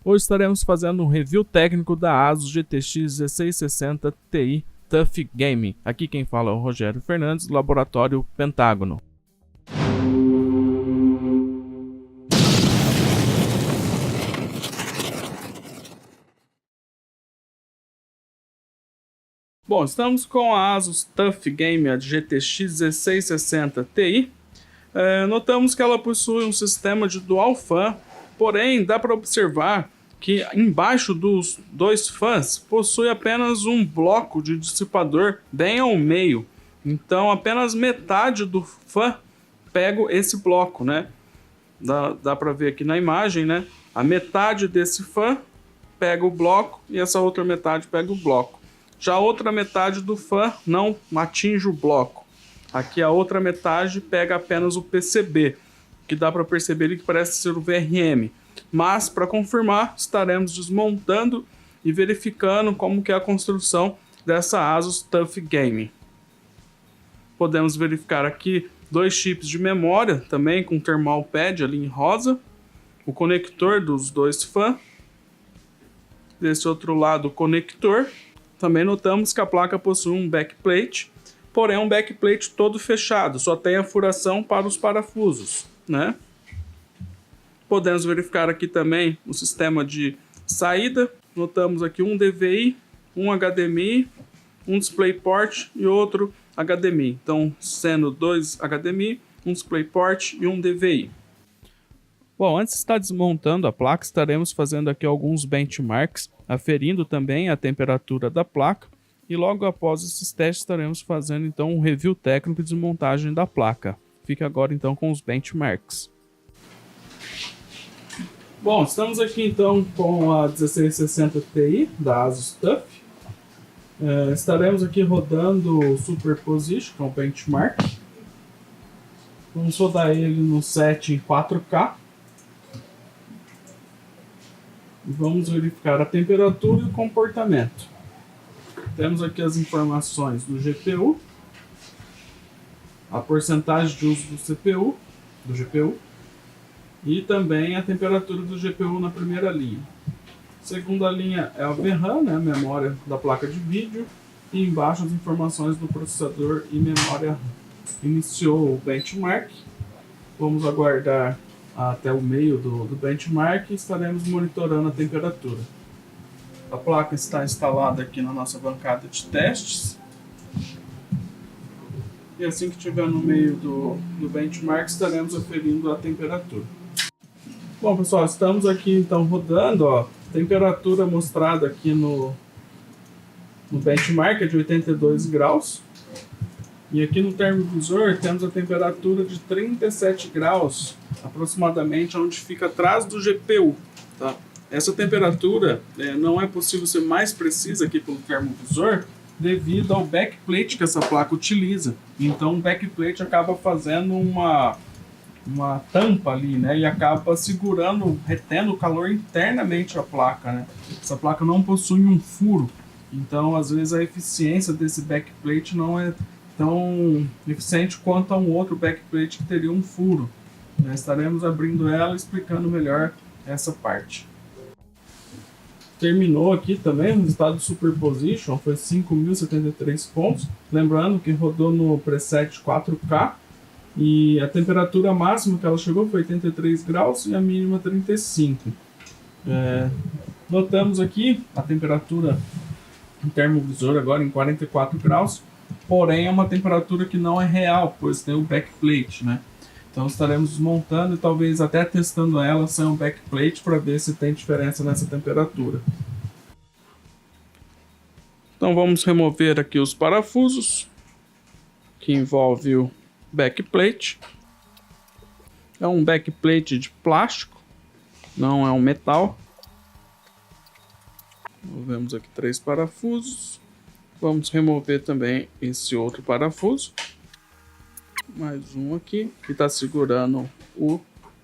Hoje estaremos fazendo um review técnico da ASUS GTX 1660 Ti TUF Gaming. Aqui quem fala é o Rogério Fernandes, do Laboratório Pentágono. Bom, estamos com a ASUS TUF Gaming, a GTX 1660 Ti. Notamos que ela possui um sistema de dual fan, porém dá para observar que embaixo dos dois fãs possui apenas um bloco de dissipador bem ao meio. Então apenas metade do fã pega esse bloco, né? Dá para ver aqui na imagem, né? A metade desse fã pega o bloco e essa outra metade pega o bloco. Já a outra metade do fã não atinge o bloco. Aqui a outra metade pega apenas o PCB, que dá para perceber ali que parece ser o VRM. Mas, para confirmar, estaremos desmontando e verificando como que é a construção dessa ASUS TUF Gaming. Podemos verificar aqui dois chips de memória, também com thermal pad ali em rosa. O conector dos dois fãs. Desse outro lado, o conector. Também notamos que a placa possui um backplate, porém um backplate todo fechado, só tem a furação para os parafusos, né? Podemos verificar aqui também o sistema de saída. Notamos aqui um DVI, um HDMI, um DisplayPort e outro HDMI. Então, sendo dois HDMI, um DisplayPort e um DVI. Bom, antes de estar desmontando a placa, estaremos fazendo aqui alguns benchmarks, aferindo também a temperatura da placa. E logo após esses testes, estaremos fazendo então um review técnico de desmontagem da placa. Fique agora então com os benchmarks. Bom, estamos aqui então com a 1660 Ti da ASUS TUF. Estaremos aqui rodando o Superposition, que é o benchmark. Vamos rodar ele no set em 4K. E vamos verificar a temperatura e o comportamento. Temos aqui as informações do GPU, a porcentagem de uso do GPU, e também a temperatura do GPU na primeira linha. Segunda linha é a VRAM, né, a memória da placa de vídeo, e embaixo as informações do processador e memória RAM. Iniciou o benchmark, vamos aguardar até o meio do benchmark e estaremos monitorando a temperatura. A placa está instalada aqui na nossa bancada de testes. E assim que estiver no meio do benchmark, estaremos aferindo a temperatura. Bom, pessoal, estamos aqui então rodando, ó, temperatura mostrada aqui no benchmark é de 82 graus. E aqui no termovisor temos a temperatura de 37 graus, aproximadamente, onde fica atrás do GPU, tá? Essa temperatura não é possível ser mais precisa aqui pelo termovisor devido ao backplate que essa placa utiliza. Então o backplate acaba fazendo uma tampa ali, né? E acaba segurando, retendo o calor internamente à placa, né? Essa placa não possui um furo, então às vezes a eficiência desse backplate não é tão eficiente quanto a um outro backplate que teria um furo. Estaremos abrindo ela e explicando melhor essa parte. Terminou aqui também o resultado do Superposition, foi 5.073 pontos. Lembrando que rodou no preset 4K e a temperatura máxima que ela chegou foi 83 graus e a mínima 35. Notamos aqui a temperatura no termovisor agora em 44 graus, porém é uma temperatura que não é real, pois tem o backplate, né? Então estaremos desmontando e talvez até testando ela sem o backplate para ver se tem diferença nessa temperatura. Então vamos remover aqui os parafusos, que envolve o backplate. É um backplate de plástico, não é um metal. Removemos aqui 3 parafusos. Vamos remover também esse outro parafuso. Mais um aqui, que está segurando o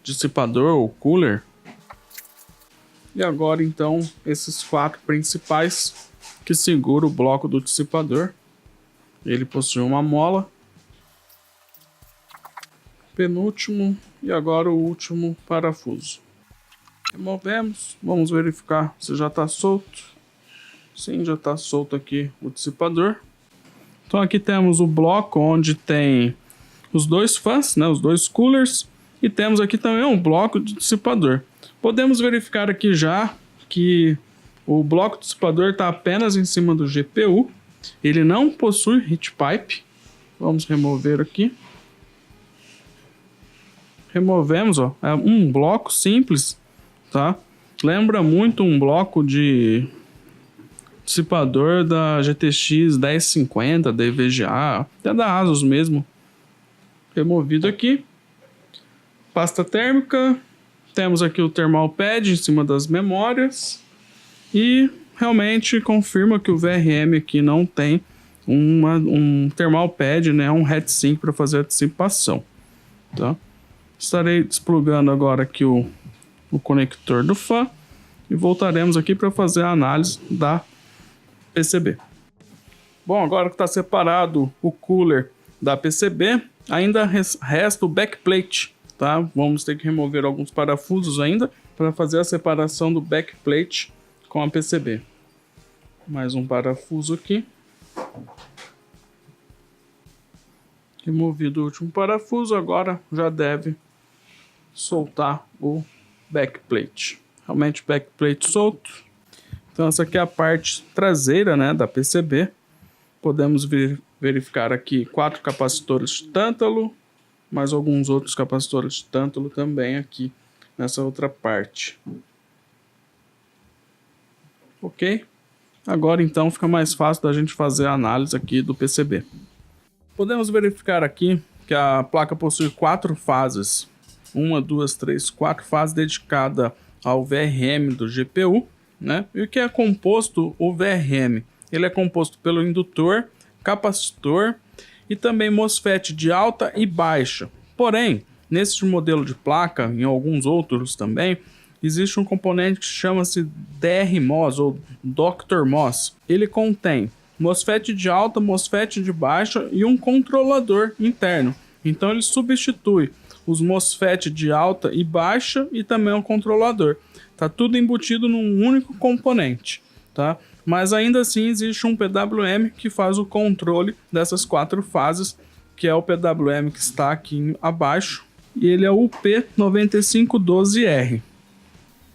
dissipador, o cooler. E agora então, esses 4 principais que seguram o bloco do dissipador. Ele possui uma mola. Penúltimo e agora o último parafuso. Removemos, vamos verificar se já está solto. Sim, já está solto aqui o dissipador. Então aqui temos o bloco onde tem os dois fãs, né, os dois coolers, e temos aqui também um bloco de dissipador. Podemos verificar aqui já que o bloco dissipador está apenas em cima do GPU, ele não possui heat pipe. Vamos remover aqui. Removemos, ó, é um bloco simples, tá? Lembra muito um bloco de dissipador da GTX 1050, da EVGA, até da Asus mesmo. Removido aqui. Pasta térmica. Temos aqui o thermal pad em cima das memórias. E realmente confirma que o VRM aqui não tem um thermal pad, né, um heatsink para fazer a dissipação. Tá? Estarei desplugando agora aqui o conector do fã. E voltaremos aqui para fazer a análise da PCB. Bom, agora que está separado o cooler da PCB, ainda resta o backplate, tá? Vamos ter que remover alguns parafusos ainda para fazer a separação do backplate com a PCB. Mais um parafuso aqui. Removido o último parafuso, agora já deve soltar o backplate. Realmente backplate solto. Então essa aqui é a parte traseira, né, da PCB. Podemos verificar aqui 4 capacitores de tântalo, mais alguns outros capacitores de tântalo também aqui nessa outra parte. Ok? Agora então fica mais fácil da gente fazer a análise aqui do PCB. Podemos verificar aqui que a placa possui 4 fases. 1, 2, 3, 4 fases dedicadas ao VRM do GPU. Né? E o que é composto o VRM? Ele é composto pelo indutor, capacitor e também MOSFET de alta e baixa. Porém, nesse modelo de placa, em alguns outros também, existe um componente que chama-se DRMOS ou Dr. MOS. Ele contém MOSFET de alta, MOSFET de baixa e um controlador interno. Então ele substitui os MOSFET de alta e baixa e também o controlador. Tá tudo embutido num único componente, tá? Mas ainda assim existe um PWM que faz o controle dessas 4 fases, que é o PWM que está aqui abaixo, e ele é o P9512R.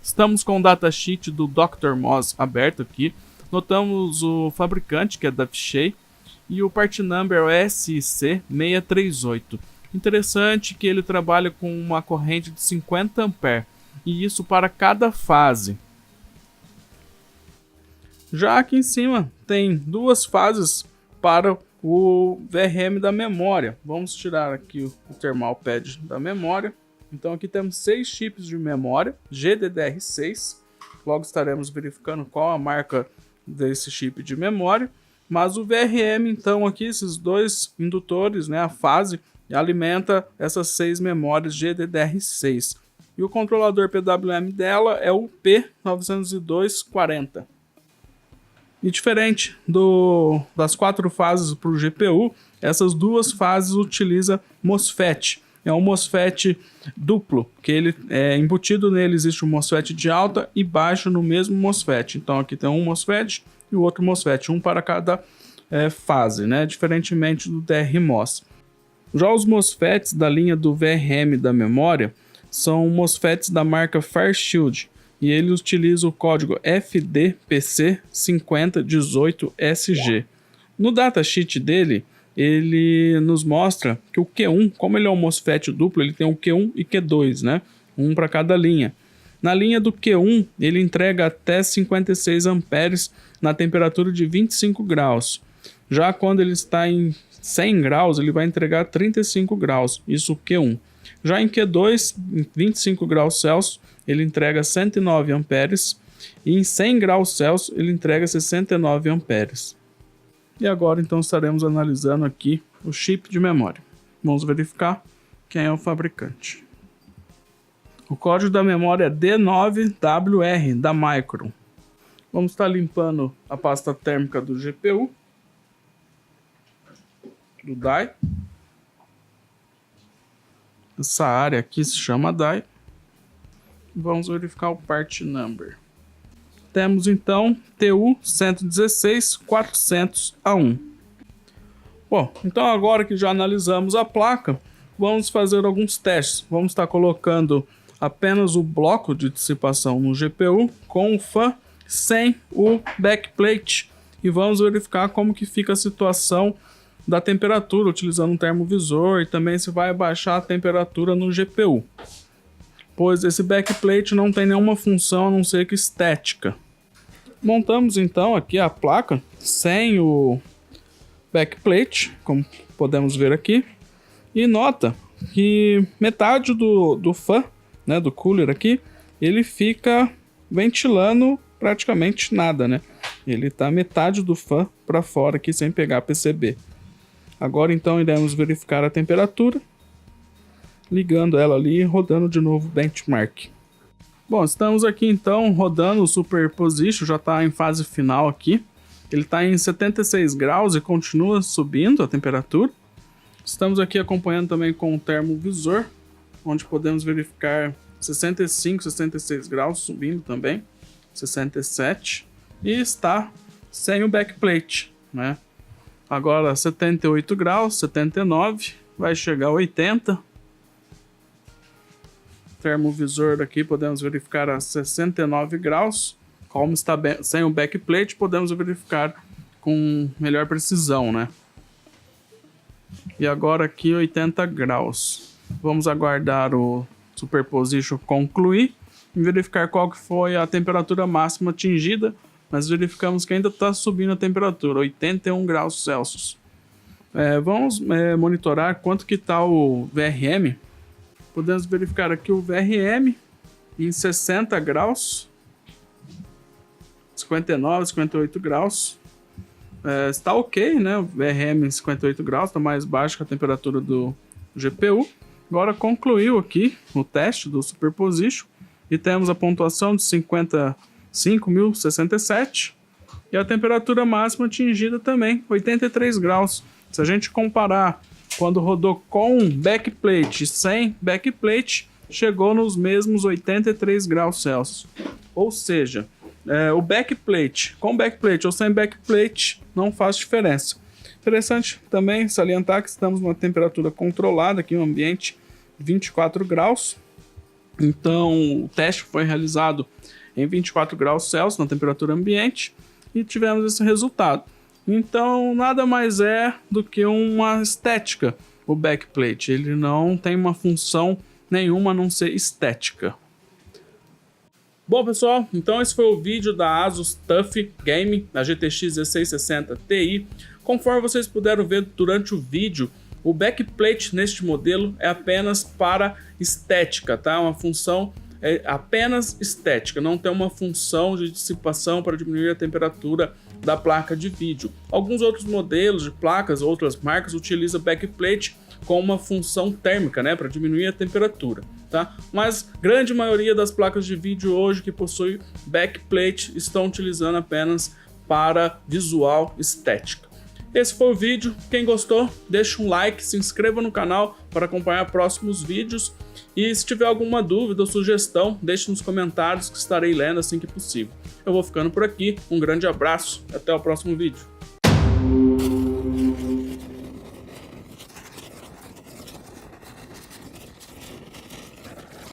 Estamos com o datasheet do Dr. MOS aberto aqui. Notamos o fabricante, que é da Vishay, e o part number é o SIC638. Interessante que ele trabalha com uma corrente de 50 A, e isso para cada fase. Já aqui em cima tem 2 fases para o VRM da memória. Vamos tirar aqui o thermal pad da memória. Então aqui temos 6 chips de memória GDDR6. Logo estaremos verificando qual a marca desse chip de memória. Mas o VRM, então, aqui, esses 2 indutores, né, a fase, alimenta essas 6 memórias GDDR6. E o controlador PWM dela é o P90240. E diferente das 4 fases para o GPU, essas 2 fases utilizam MOSFET. É um MOSFET duplo, que ele embutido nele existe um MOSFET de alta e baixo no mesmo MOSFET. Então aqui tem um MOSFET e o outro MOSFET, um para cada fase, né? Diferentemente do DRMOS. Já os MOSFETs da linha do VRM da memória são MOSFETs da marca Fairchild, e ele utiliza o código FDPC5018SG. No datasheet dele, ele nos mostra que o Q1, como ele é um MOSFET duplo, ele tem o Q1 e Q2, né? Um para cada linha. Na linha do Q1, ele entrega até 56 amperes na temperatura de 25 graus. Já quando ele está em 100 graus, ele vai entregar 35 graus, isso o Q1. Já em Q2, em 25 graus Celsius, ele entrega 109 amperes e em 100 graus Celsius ele entrega 69 amperes. E agora então estaremos analisando aqui o chip de memória. Vamos verificar quem é o fabricante. O código da memória é D9WR da Micron. Vamos estar limpando a pasta térmica do GPU, do die. Essa área aqui se chama die. Vamos verificar o part number. Temos então TU 116.400A1. Bom, então agora que já analisamos a placa, vamos fazer alguns testes. Vamos estar colocando apenas o bloco de dissipação no GPU com o fan sem o backplate e vamos verificar como que fica a situação da temperatura utilizando um termovisor e também se vai baixar a temperatura no GPU, pois esse backplate não tem nenhuma função a não ser que estética. Montamos então aqui a placa sem o backplate, como podemos ver aqui, e nota que metade do fan, né, do cooler aqui, ele fica ventilando praticamente nada, né? Ele tá metade do fan para fora aqui sem pegar PCB. Agora então iremos verificar a temperatura, ligando ela ali e rodando de novo o benchmark. Bom, estamos aqui então rodando o Superposition, já está em fase final aqui. Ele está em 76 graus e continua subindo a temperatura. Estamos aqui acompanhando também com o termovisor, onde podemos verificar 65, 66 graus subindo também, 67. E está sem o backplate, né? Agora 78 graus, 79, vai chegar a 80. Termovisor daqui podemos verificar a 69 graus. Como está sem o backplate, podemos verificar com melhor precisão, né? E agora aqui 80 graus. Vamos aguardar o Superposition concluir e verificar qual que foi a temperatura máxima atingida. Mas verificamos que ainda está subindo a temperatura, 81 graus Celsius. Vamos monitorar quanto que está o VRM. Podemos verificar aqui o VRM em 60 graus, 59, 58 graus. Está ok, né? O VRM em 58 graus, está mais baixo que a temperatura do GPU. Agora concluiu aqui o teste do Superposition e temos a pontuação de 55.067 e a temperatura máxima atingida também, 83 graus. Se a gente comparar quando rodou com backplate e sem backplate, chegou nos mesmos 83 graus Celsius. Ou seja, o backplate, com backplate ou sem backplate, não faz diferença. Interessante também salientar que estamos numa temperatura controlada aqui no ambiente, 24 graus. Então o teste foi realizado em 24 graus Celsius na temperatura ambiente e tivemos esse resultado. Então nada mais é do que uma estética o backplate, ele não tem uma função nenhuma a não ser estética. Bom pessoal, então esse foi o vídeo da Asus TUF Game, da GTX 1660 Ti. Conforme vocês puderam ver durante o vídeo, o backplate neste modelo é apenas para estética, tá? Uma função apenas estética, não tem uma função de dissipação para diminuir a temperatura da placa de vídeo. Alguns outros modelos de placas, outras marcas, utilizam backplate com uma função térmica, né, para diminuir a temperatura, tá? Mas grande maioria das placas de vídeo hoje que possuem backplate estão utilizando apenas para visual estética. Esse foi o vídeo. Quem gostou, deixa um like, se inscreva no canal para acompanhar próximos vídeos. E se tiver alguma dúvida ou sugestão, deixe nos comentários que estarei lendo assim que possível. Eu vou ficando por aqui, um grande abraço e até o próximo vídeo.